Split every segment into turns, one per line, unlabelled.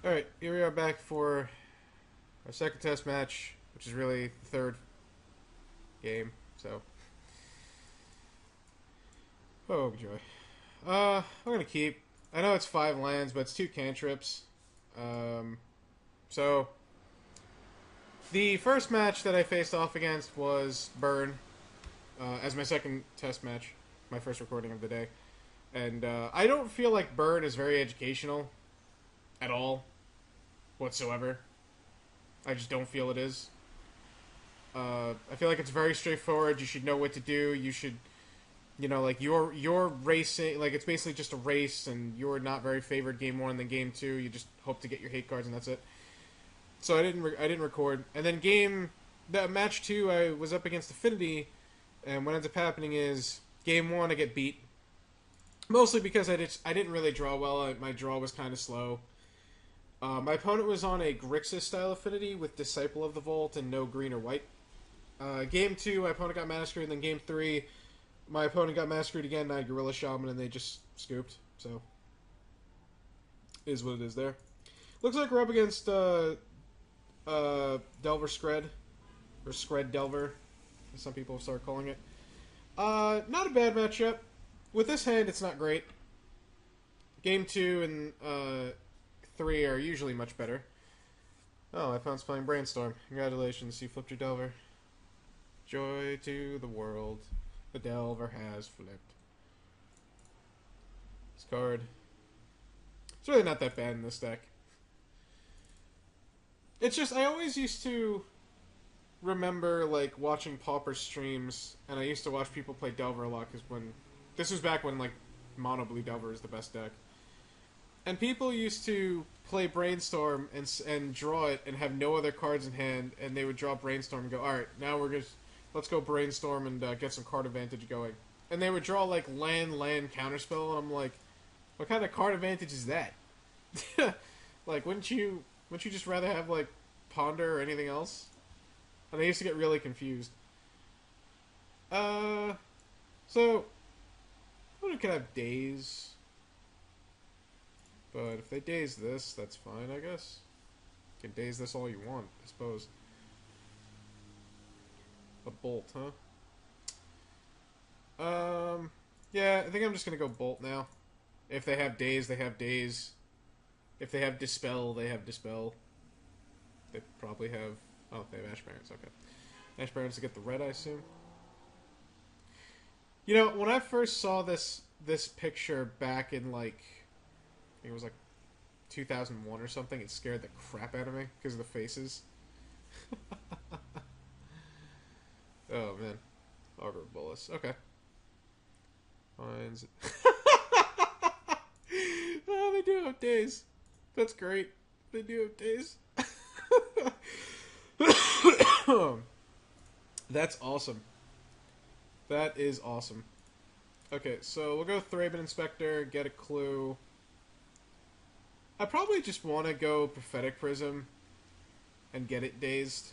Alright, here we are back for our second test match, which is really the third game, so. Oh, joy. I'm gonna keep. I know it's 5 lands, but it's 2 cantrips. So. The first match that I faced off against was Burn, as my second test match, my first recording of the day. And I don't feel like Burn is very educational at all, whatsoever. I just don't feel it is. I feel like it's very straightforward. You should know what to do. You should, like you're racing. Like it's basically just a race, and you're not very favored game 1 than game 2. You just hope to get your hate cards, and that's it. So I didn't record. And then match 2, I was up against Affinity, and what ends up happening is game 1 I get beat, mostly because I didn't really draw well. My draw was kind of slow. My opponent was on a Grixis style Affinity with Disciple of the Vault and no green or white. Game 2, my opponent got Massacred, and then game 3, my opponent got Massacred again, and I had Gorilla Shaman, and they just scooped. So, is what it is there. Looks like we're up against Delver Skred, or Skred Delver, as some people have started calling it. Not a bad matchup. With this hand, it's not great. Game 2 and 3 are usually much better. Oh, my opponent's playing Brainstorm. Congratulations, you flipped your Delver. Joy to the world. The Delver has flipped. This card. It's really not that bad in this deck. It's just, I always used to remember, like, watching Pauper streams, and I used to watch people play Delver a lot, because this was back when, like, Mono Blue Delver is the best deck. And people used to play Brainstorm and draw it and have no other cards in hand, and they would draw Brainstorm and go, alright, now let's go Brainstorm and get some card advantage going. And they would draw, like, land, counterspell, and I'm like, what kind of card advantage is that? Like, wouldn't you just rather have, like, Ponder or anything else? And I used to get really confused. So, I could have Daze. But if they daze this, that's fine, I guess. You can daze this all you want, I suppose. A Bolt, huh? Yeah, I think I'm just gonna go Bolt now. If they have Daze, they have Daze. If they have Dispel, they have Dispel. They probably have... Oh, they have Ash Barrens, okay. Ash Barrens to get the red, I assume. You know, when I first saw this picture back in, like... I think it was, like, 2001 or something, it scared the crap out of me because of the faces. Oh, man. Augur Boros. Okay. Finds... Oh, they do have days. That's great. They do have days. That's awesome. That is awesome. Okay, so we'll go Thraben Inspector, get a clue. I probably just want to go Prophetic Prism and get it dazed.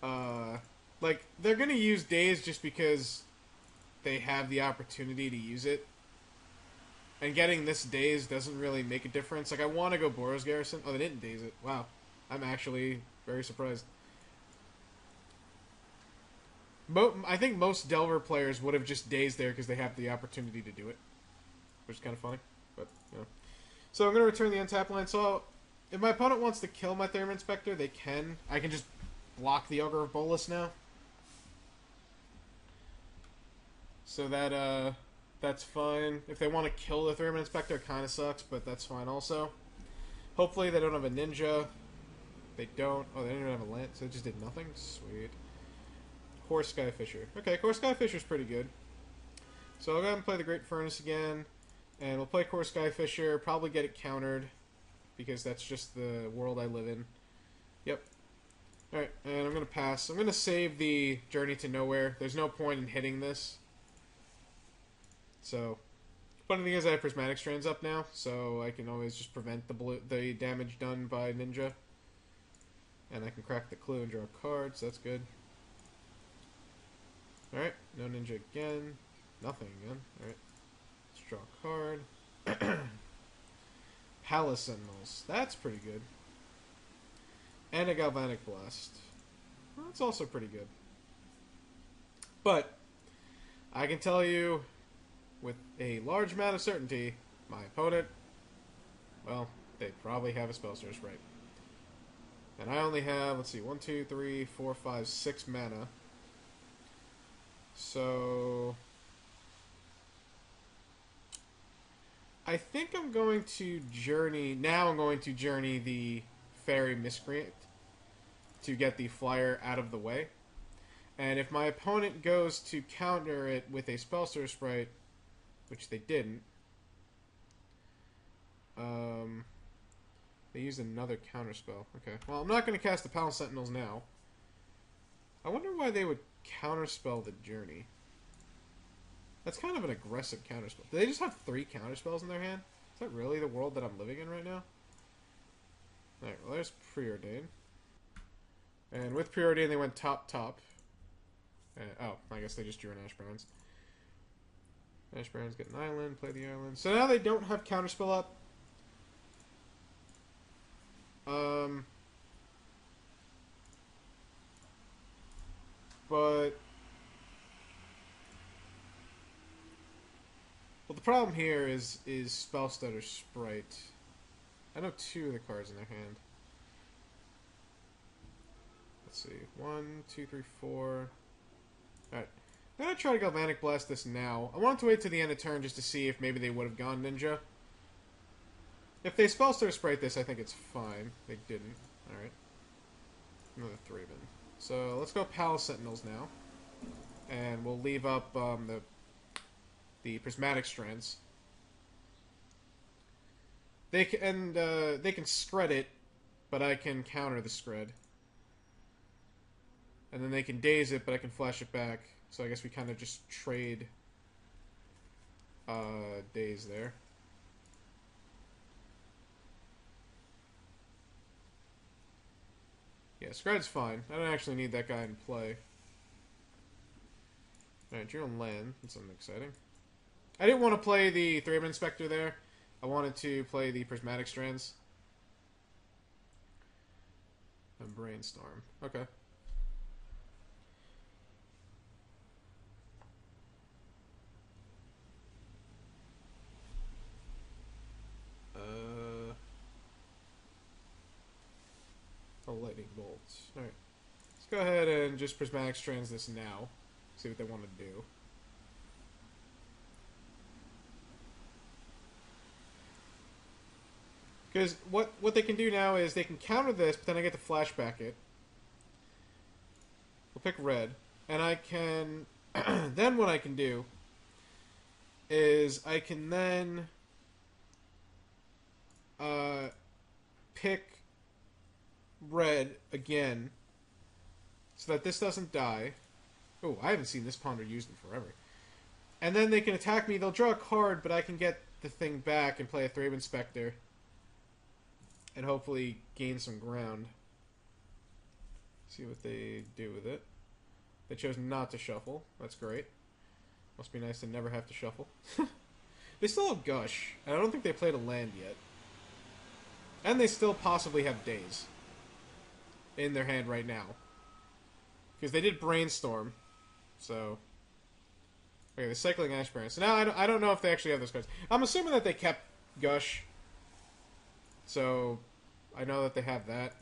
Like, they're going to use Daze just because they have the opportunity to use it. And getting this Daze doesn't really make a difference. Like, I want to go Boros Garrison. Oh, they didn't daze it. Wow. I'm actually very surprised. I think most Delver players would have just dazed there because they have the opportunity to do it. Which is kind of funny. But, you know. So I'm going to return the untap line. So if my opponent wants to kill my Thraben Inspector, they can. I can just block the Augur of Bolas now. So that's fine. If they want to kill the Thraben Inspector, it kind of sucks, but that's fine also. Hopefully they don't have a Ninja. They don't. Oh, they didn't even have a Lance, so it just did nothing? Sweet. Core Skyfisher. Okay, Core Skyfisher's pretty good. So I'll go ahead and play the Great Furnace again. And we'll play Core Skyfisher, probably get it countered, because that's just the world I live in. Yep. Alright, and I'm going to pass. I'm going to save the Journey to Nowhere. There's no point in hitting this. So, funny thing is I have Prismatic Strands up now, so I can always just prevent the damage done by Ninja. And I can crack the clue and draw cards, so that's good. Alright, no Ninja again. Nothing again. Alright. Let's draw a card. Palace Sentinels. That's pretty good. And a Galvanic Blast. Well, that's also pretty good. But I can tell you with a large amount of certainty, my opponent, well, they probably have a Spellstar Sprite. And I only have, let's see, 1, 2, 3, 4, 5, 6 mana. So I think I'm going to journey. Now I'm going to journey the Fairy Miscreant to get the flyer out of the way. And if my opponent goes to counter it with a Spellstar Sprite, which they didn't, they used another counterspell. Okay, well, I'm not going to cast the Palace Sentinels now. I wonder why they would counterspell the Journey. That's kind of an aggressive counterspell. Do they just have 3 counterspells in their hand? Is that really the world that I'm living in right now? Alright, well, there's Preordain. And with Preordain, they went top. Oh, I guess they just drew an Ash Barrens. Ash Barrens get an island, play the island. So now they don't have counterspell up. But well, the problem here is Spellstutter Sprite. I know 2 of the cards in their hand. Let's see, 1, 2, 3, 4. Alright, I'm gonna try to Galvanic Blast this now. I wanted to wait to the end of turn just to see if maybe they would have gone Ninja. If they Spellstutter Sprite this, I think it's fine. They didn't. Alright. Another 3 of them. So let's go Palace Sentinels now. And we'll leave up the Prismatic Strands. They can Scred it, but I can counter the Scred. And then they can Daze it, but I can flash it back. So I guess we kind of just trade Daze there. Yeah, Scred's fine. I don't actually need that guy in play. Alright, drew on land. That's something exciting. I didn't want to play the Thraben Inspector there. I wanted to play the Prismatic Strands. And Brainstorm. Okay. Oh, Lightning Bolts. Alright. Let's go ahead and just Prismatic Strands this now. See what they want to do. Because what they can do now is they can counter this, but then I get to flashback it. We'll pick red. And I can... then what I can do is I can then pick red again so that this doesn't die. Oh, I haven't seen this Ponder used in forever. And then they can attack me. They'll draw a card, but I can get the thing back and play a Thraben Spectre and hopefully gain some ground. See what they do with it. They chose not to shuffle. That's great. Must be nice to never have to shuffle. They still have Gush, and I don't think they played a land yet. And they still possibly have Daze in their hand right now. Because they did Brainstorm. So... okay, they're cycling Ash Barrens. So now I don't know if they actually have those cards. I'm assuming that they kept Gush. So I know that they have that.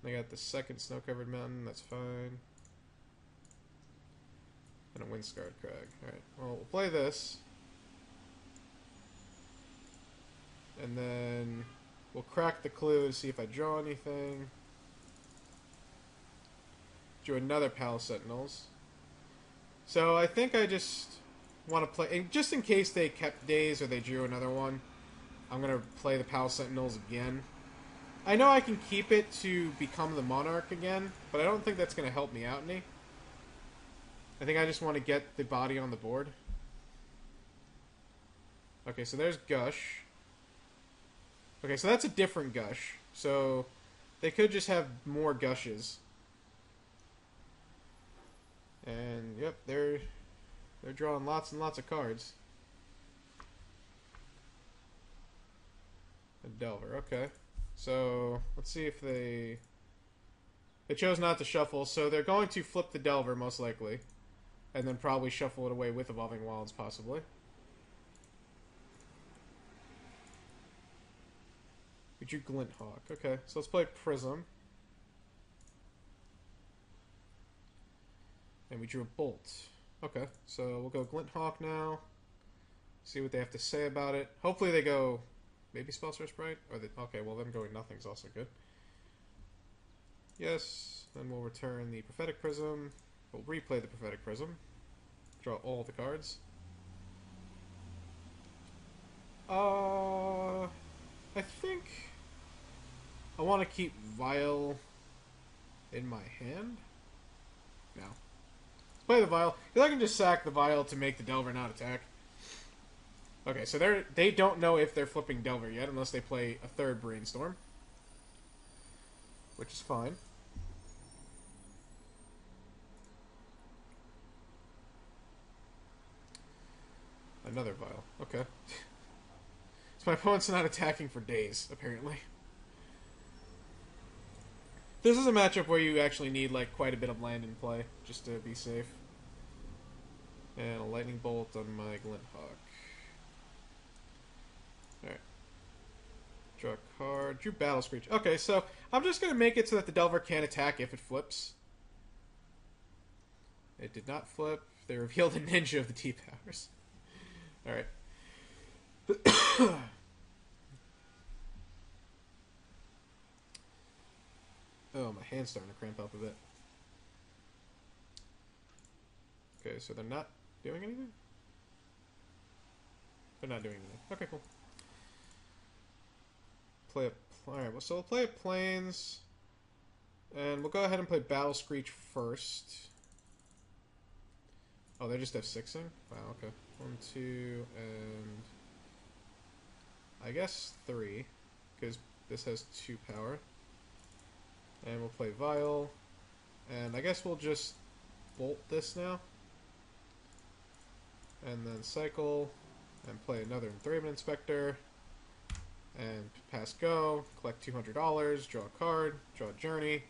They got the second Snow-Covered Mountain. That's fine. And a Windscarred Crag. Alright, well, we'll play this. And then we'll crack the clue to see if I draw anything. Drew another Palace Sentinels. So I think I just want to play... just in case they kept Daze or they drew another one, I'm going to play the Palace Sentinels again. I know I can keep it to become the Monarch again, but I don't think that's going to help me out any. I think I just want to get the body on the board. Okay, so there's Gush. Okay, so that's a different Gush. So they could just have more Gushes. And yep, they're drawing lots and lots of cards. Delver. Okay. So, let's see if they... They chose not to shuffle, so they're going to flip the Delver, most likely. And then probably shuffle it away with Evolving Wilds, possibly. We drew Glint Hawk. Okay, so let's play Prism. And we drew a Bolt. Okay, so we'll go Glint Hawk now. See what they have to say about it. Hopefully they go... Maybe Spellstar Sprite? Or they, okay, well them going nothing is also good. Yes, then we'll return the Prophetic Prism. We'll replay the Prophetic Prism. Draw all the cards. I think I want to keep Vial in my hand. No. Let's play the Vial. Because I can just sack the Vial to make the Delver not attack. Okay, so they don't know if they're flipping Delver yet, unless they play a third Brainstorm. Which is fine. Another Vial. Okay. So my opponent's not attacking for days, apparently. This is a matchup where you actually need like quite a bit of land in play, just to be safe. And a Lightning Bolt on my Glint Hawk. Alright. Draw a card. Drew Battle Screech. Okay, so I'm just going to make it so that the Delver can't attack if it flips. It did not flip. They revealed a ninja of the T-Powers. Alright. Oh, my hand's starting to cramp up a bit. Okay, so they're not doing anything? They're not doing anything. Okay, cool. Alright, well, so we'll play a Plains. And we'll go ahead and play Battle Screech first. Oh, they just have 6ing? Wow, okay. 1, 2, and... I guess 3. Because this has 2 power. And we'll play Vial. And I guess we'll just Bolt this now. And then cycle. And play another Thraben Inspector. And pass go. Collect $200. Draw a card. Draw a Journey.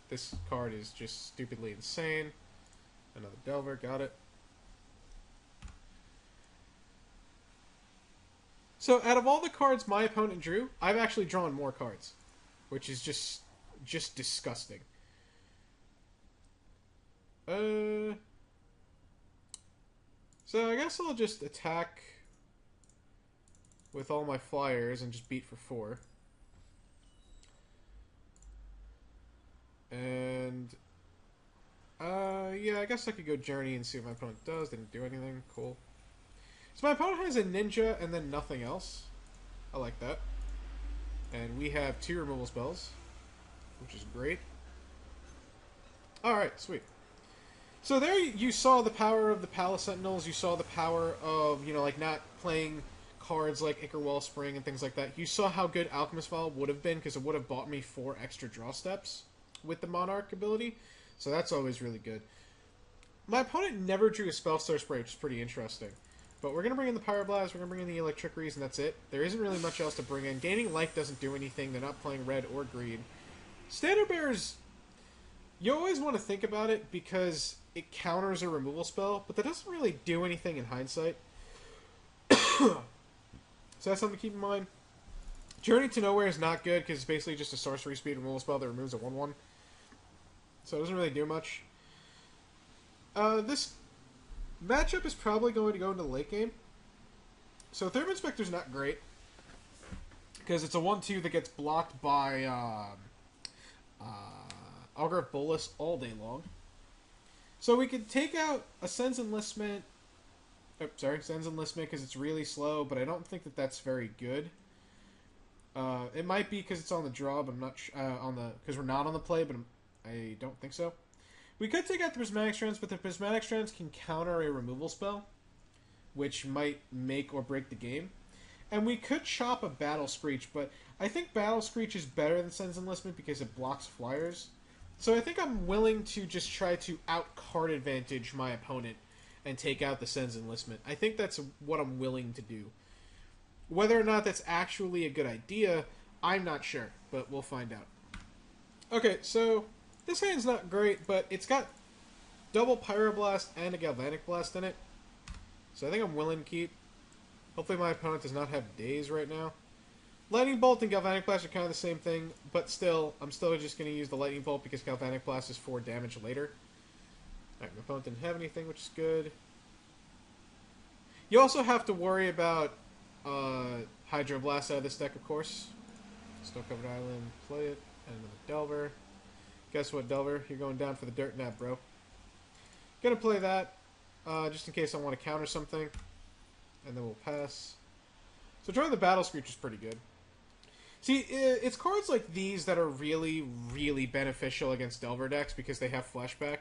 This card is just stupidly insane. Another Delver. Got it. So out of all the cards my opponent drew, I've actually drawn more cards. Which is just disgusting. So I guess I'll just attack with all my flyers and just beat for 4. And yeah, I guess I could go Journey and see what my opponent does. Didn't do anything. Cool. So my opponent has a Ninja and then nothing else. I like that. And we have 2 removal spells, which is great. Alright, sweet. So there you saw the power of the Palace Sentinels. You saw the power of, you know, like not playing cards like Ichor Wellspring and things like that. You saw how good Alchemist Vial would have been because it would have bought me 4 extra draw steps with the Monarch ability. So that's always really good. My opponent never drew a Spellstar Spray, which is pretty interesting. But we're going to bring in the Pyroblast, we're going to bring in the Electrickeries, and that's it. There isn't really much else to bring in. Gaining Life doesn't do anything. They're not playing red or green. Standard Bearers, you always want to think about it because it counters a removal spell, but that doesn't really do anything in hindsight. So that's something to keep in mind. Journey to Nowhere is not good because it's basically just a sorcery speed removal spell that removes a 1/1. So it doesn't really do much. This matchup is probably going to go into the late game. So Thraben Inspector's not great. Because it's a 1/2 that gets blocked by Augur of Bolas all day long. So we could take out a Sen's Enlistment. Oh, sorry, Sen's Enlistment because it's really slow, but I don't think that that's very good. It might be because it's on the draw, but I'm not because we're not on the play, but I don't think so. We could take out the Prismatic Strands, but the Prismatic Strands can counter a removal spell, which might make or break the game. And we could chop a Battle Screech, but I think Battle Screech is better than Sen's Enlistment because it blocks flyers. So I think I'm willing to just try to out-card advantage my opponent and take out the Sen's Enlistment. I think that's what I'm willing to do. Whether or not that's actually a good idea, I'm not sure, but we'll find out. Okay, so this hand's not great, but it's got double Pyroblast and a Galvanic Blast in it. So I think I'm willing to keep. Hopefully my opponent does not have Daze right now. Lightning Bolt and Galvanic Blast are kind of the same thing, but still, I'm still just going to use the Lightning Bolt because Galvanic Blast is 4 damage later. Alright, my opponent didn't have anything, which is good. You also have to worry about Hydro Blast out of this deck, of course. Snow-Covered Island, play it, and another Delver. Guess what, Delver? You're going down for the dirt nap, bro. Gonna play that, just in case I want to counter something. And then we'll pass. So drawing the Battle Screech is pretty good. See, it's cards like these that are really, really beneficial against Delver decks because they have Flashback.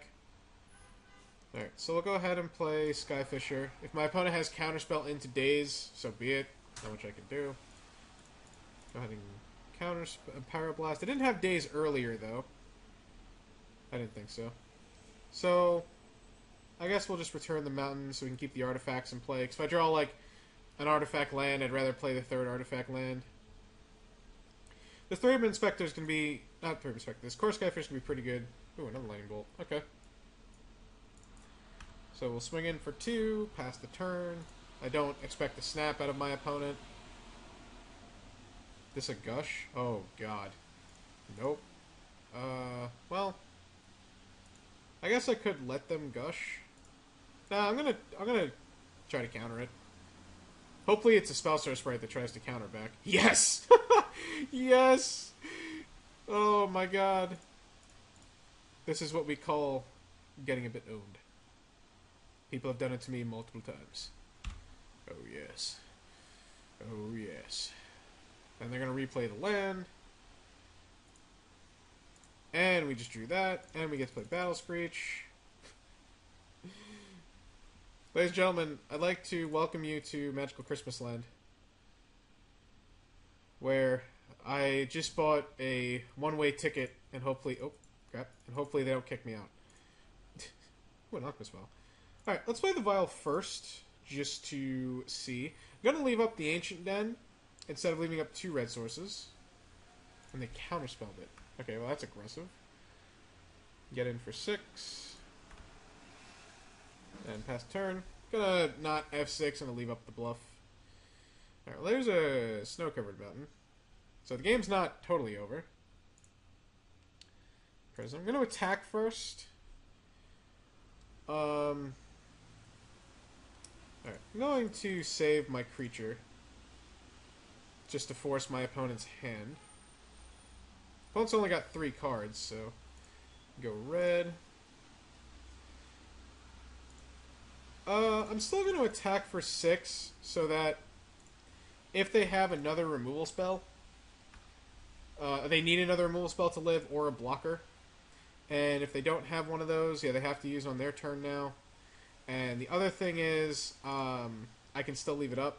Alright, so we'll go ahead and play Skyfisher. If my opponent has Counterspell into Daze, so be it. Not much I can do. Go ahead and Pyroblast. I didn't have Daze earlier, though. I didn't think so. So, I guess we'll just return the mountain so we can keep the artifacts in play. Because if I draw, like, an artifact land, I'd rather play the third artifact land. The Thraben Inspector's can be... Not Thraben Inspector. This Core Skyfish can be pretty good. Ooh, another Lightning Bolt. Okay. So we'll swing in for 2, pass the turn. I don't expect a snap out of my opponent. This a Gush? Oh, God. Nope. Well... I guess I could let them Gush. Nah, I'm gonna try to counter it. Hopefully it's a Spellstar Sprite that tries to counter back. Yes! Yes! Oh my god. This is what we call getting a bit owned. People have done it to me multiple times. Oh yes. Oh yes. And they're gonna replay the land. And we just drew that, and we get to play Battle Screech. Ladies and gentlemen, I'd like to welcome you to Magical Christmas Land, where I just bought a one-way ticket, and hopefully, oh crap, and hopefully they don't kick me out. Ooh, an Alchemist Vial. Alright, let's play the Vial first, just to see. I'm gonna leave up the Ancient Den, instead of leaving up 2 red sources. And they counterspelled it. Okay, well that's aggressive. Get in for 6. And pass turn. Gonna not F6 and leave up the bluff. Alright, well, there's a snow-covered mountain. So the game's not totally over. So I'm gonna attack first. Alright, I'm going to save my creature. Just to force my opponent's hand. Opponent's only got 3 cards, so go red. I'm still going to attack for 6, so that if they have another removal spell, they need another removal spell to live, or a blocker. And if they don't have one of those, yeah, they have to use on their turn now. And the other thing is, I can still leave it up.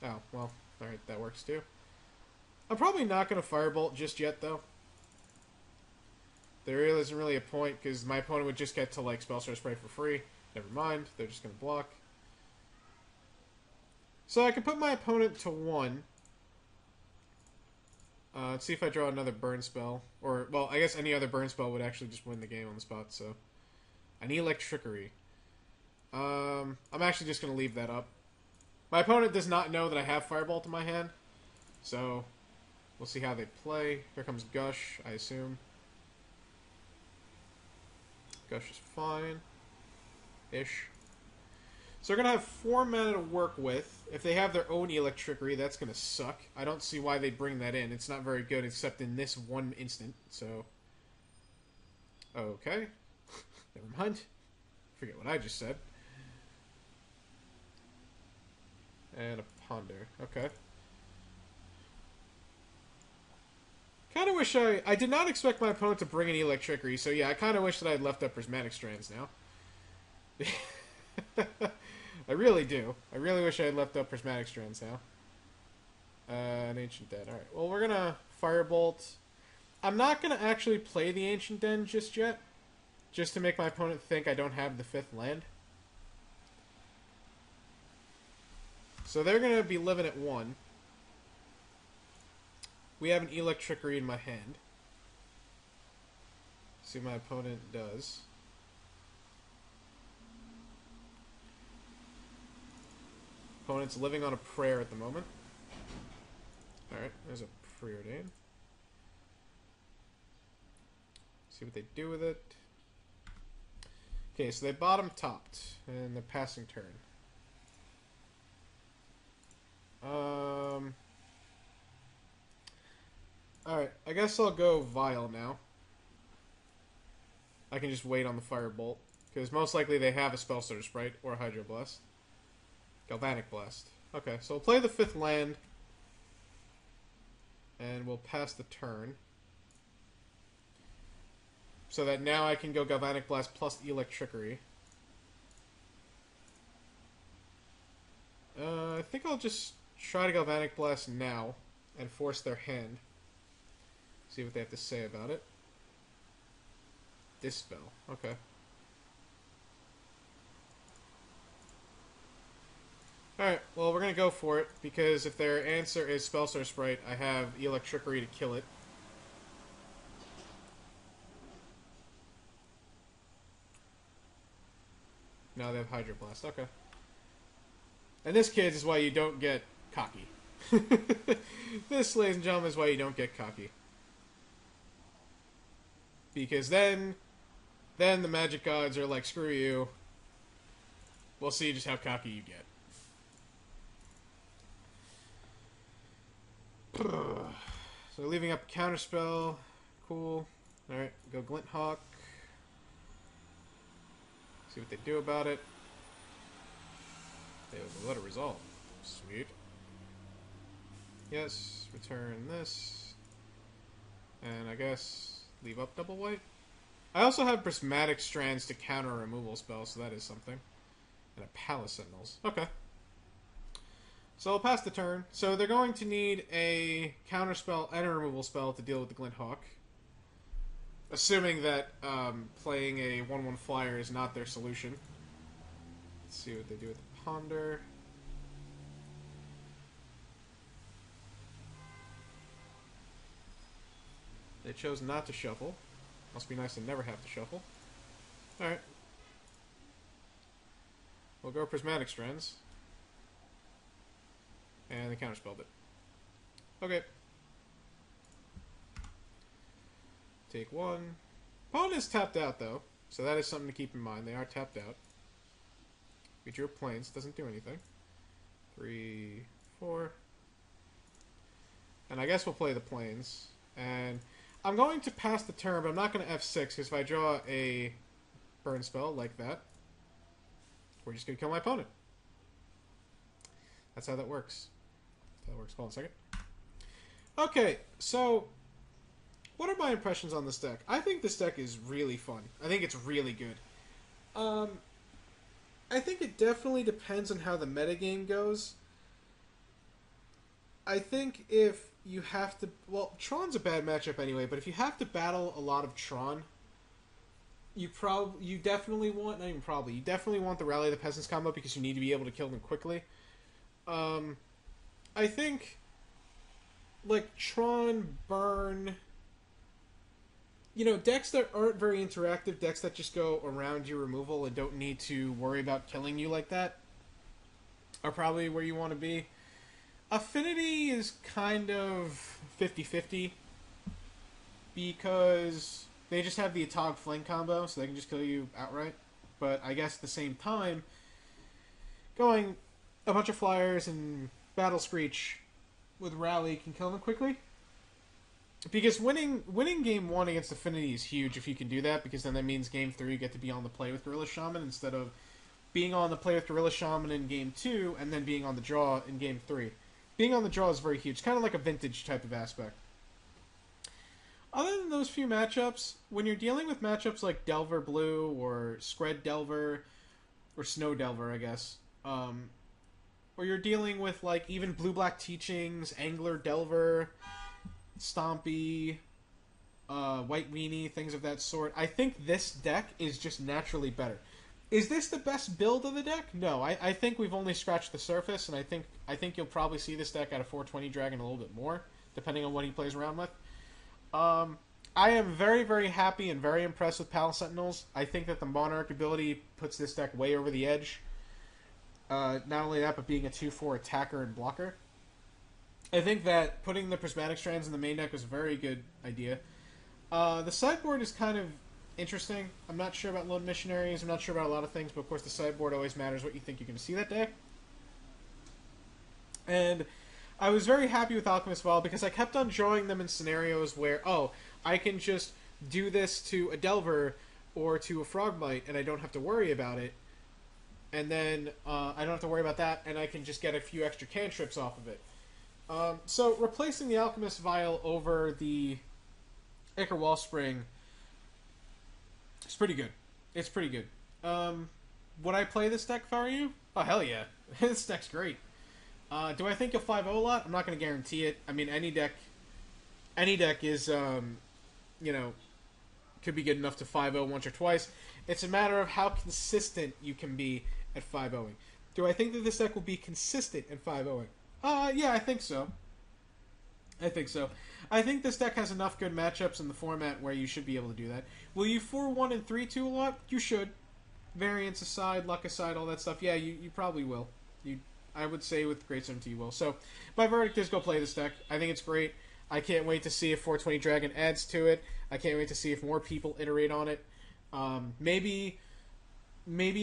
Oh, well, alright, that works too. I'm probably not going to Firebolt just yet, though. There really isn't really a point, because my opponent would just get to, like, Spellstar Spray for free. Never mind, they're just going to block. So I can put my opponent to 1. Let's see if I draw another burn spell. Or, well, I guess any other burn spell would actually just win the game on the spot, so... I need Electrickery. I'm actually just going to leave that up. My opponent does not know that I have Firebolt in my hand, so... We'll see how they play. Here comes Gush, I assume. Gush is fine. Ish. So they're going to have 4 mana to work with. If they have their own Electrickery, that's going to suck. I don't see why they'd bring that in. It's not very good, except in this one instant, so... Okay. Never mind. Forget what I just said. And a Ponder. Okay. Kind of wish I did not expect my opponent to bring an Electrickery, so yeah, I kind of wish that I had left up Prismatic Strands now. I really do. I really wish I had left up Prismatic Strands now. An Ancient Den. Alright, well, we're gonna Firebolt. I'm not gonna actually play the Ancient Den just yet, just to make my opponent think I don't have the 5th land. So they're gonna be living at 1. we have an Electrickery in my hand. See what my opponent does. Opponent's living on a prayer at the moment. Alright, there's a Preordain. See what they do with it. Okay, so they bottom topped, and they're passing turn. Alright, I guess I'll go Vile now. I can just wait on the Firebolt, because most likely they have a Spellstutter Sprite or a Hydroblast. Galvanic Blast. Okay, so we'll play the 5th land, and we'll pass the turn. So that now I can go Galvanic Blast plus Electrickery. I think I'll just try to Galvanic Blast now and force their hand. See what they have to say about it. Dispel. Okay. Alright, well, we're going to go for it, because if their answer is Spellstutter Sprite, I have Electrickery to kill it. Now they have Hydroblast. Okay. And this, kids, is why you don't get cocky. This, ladies and gentlemen, is why you don't get cocky. Because then the Magic Gods are like, screw you. We'll see just how cocky you get. So leaving up Counterspell. Cool. Alright, go Glint Hawk. See what they do about it. They will let it resolve. Sweet. Yes, return this. And I guess leave up double white. I also have Prismatic Strands to counter a removal spell, so that is something. And a Palace Sentinels. Okay. So I'll pass the turn. So they're going to need a counter spell and a removal spell to deal with the Glint Hawk. Assuming that playing a 1/1 flyer is not their solution. Let's see what they do with the Ponder. They chose not to shuffle. Must be nice to never have to shuffle. Alright. We'll go Prismatic Strands. And they counterspelled it. Okay. Take one. Opponent is tapped out, though. So that is something to keep in mind. They are tapped out. We drew Plains. Doesn't do anything. 3, 4. And I guess we'll play the Plains. And I'm going to pass the turn, but I'm not going to F6, because if I draw a burn spell like that, we're just going to kill my opponent. That's how that works. That works. Hold on a second. Okay, so what are my impressions on this deck? I think this deck is really fun. I think it's really good. I think it definitely depends on how the metagame goes. I think if you have to... Well, Tron's a bad matchup anyway, but if you have to battle a lot of Tron, you definitely want... Not even probably. You definitely want the Rally of the Peasants combo because you need to be able to kill them quickly. I think, like, Tron, Burn, you know, decks that aren't very interactive, decks that just go around your removal and don't need to worry about killing you like that, are probably where you want to be. Affinity is kind of 50-50, because they just have the Atog Fling combo, so they can just kill you outright. But I guess at the same time, going a bunch of flyers and Battle Screech with Rally can kill them quickly. Because winning game 1 against Affinity is huge if you can do that, because then that means game 3 you get to be on the play with Gorilla Shaman instead of being on the play with Gorilla Shaman in game 2 and then being on the draw in game 3. Being on the draw is very huge, kind of like a vintage type of aspect. Other than those few matchups, when you're dealing with matchups like Delver Blue or Scred Delver or Snow Delver, I guess, or you're dealing with like even Blue-Black Teachings, Angler Delver, Stompy, White Weenie, things of that sort, I think this deck is just naturally better. Is this the best build of the deck? No, I think we've only scratched the surface, and I think you'll probably see this deck at a 420 Dragon a little bit more depending on what he plays around with. I am very, very happy and very impressed with Palace Sentinels. I think that the Monarch ability puts this deck way over the edge. Not only that, but being a 2/4 attacker and blocker. I think that putting the Prismatic Strands in the main deck was a very good idea. The sideboard is kind of interesting. I'm not sure about Lone Missionaries. I'm not sure about a lot of things, but of course the sideboard always matters what you think you're going to see that day. And I was very happy with Alchemist Vial because I kept on drawing them in scenarios where, oh, I can just do this to a Delver or to a Frogmite and I don't have to worry about it. And then I don't have to worry about that and I can just get a few extra cantrips off of it. So replacing the Alchemist Vial over the Ichor Wellspring is pretty good. It's pretty good. Would I play this deck if I were you? Oh, hell yeah. This deck's great. Do I think you'll 5-0 a lot? I'm not going to guarantee it. I mean, any deck is, you know, could be good enough to 5-0 once or twice. It's a matter of how consistent you can be at 5-0ing. Do I think that this deck will be consistent at 5-0ing? Yeah, I think so. I think this deck has enough good matchups in the format where you should be able to do that. Will you 4-1 and 3-2 a lot? You should. Variance aside, luck aside, all that stuff. Yeah, you probably will. I would say with great certainty you will. So, my verdict is go play this deck. I think it's great. I can't wait to see if 420 Dragon adds to it. I can't wait to see if more people iterate on it. Maybe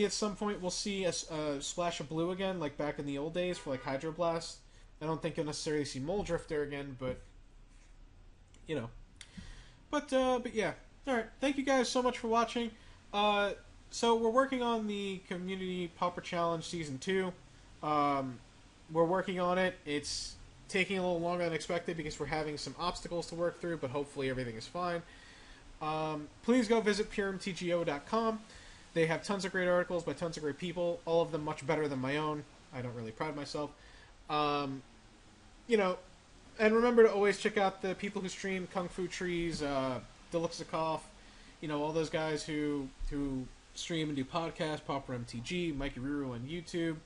at some point we'll see a splash of blue again, like back in the old days for like Hydroblast. I don't think you'll necessarily see Mole Drifter again, but you know. But yeah. All right. Thank you guys so much for watching. So we're working on the Community Pauper Challenge Season 2. We're working on it. It's taking a little longer than expected because we're having some obstacles to work through, but hopefully everything is fine. Please go visit puremtgo.com. They have tons of great articles by tons of great people, all of them much better than my own. I don't really pride myself. You know, and remember to always check out the people who stream Kung Fu Trees, Deluxikoff, you know, all those guys who stream and do podcasts, Pauper MTG, Mikey Ruru on YouTube.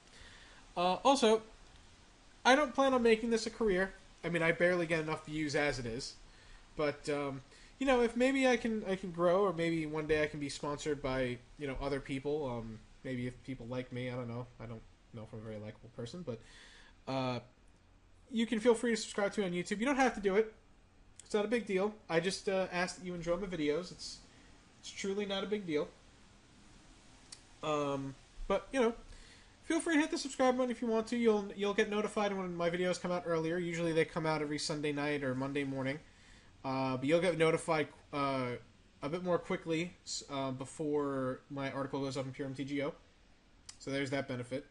Also, I don't plan on making this a career. I mean, I barely get enough views as it is. But, you know, if maybe I can grow, or maybe one day I can be sponsored by, you know, other people. Maybe if people like me, I don't know. I don't know if I'm a very likable person, but you can feel free to subscribe to me on YouTube. You don't have to do it. It's not a big deal. I just ask that you enjoy my videos. It's truly not a big deal. But, you know, feel free to hit the subscribe button if you want to. You'll get notified when my videos come out earlier. Usually they come out every Sunday night or Monday morning. But you'll get notified a bit more quickly before my article goes up in Pure MTGO. So there's that benefit.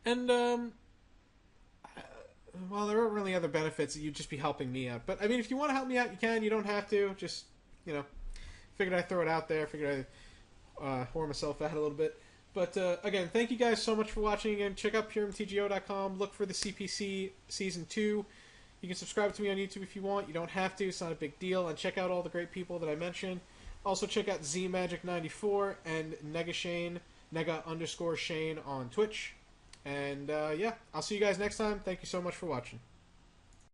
And, well, there aren't really other benefits. You'd just be helping me out. But, I mean, if you want to help me out, you can. You don't have to. Just, you know, figured I'd throw it out there. Figured I'd whore myself out a little bit. But, again, thank you guys so much for watching. Again, check out puremtgo.com. Look for the CPC Season 2. You can subscribe to me on YouTube if you want. You don't have to. It's not a big deal. And check out all the great people that I mentioned. Also, check out ZMagic94 and Nega_Shane on Twitch. And, yeah, I'll see you guys next time. Thank you so much for watching.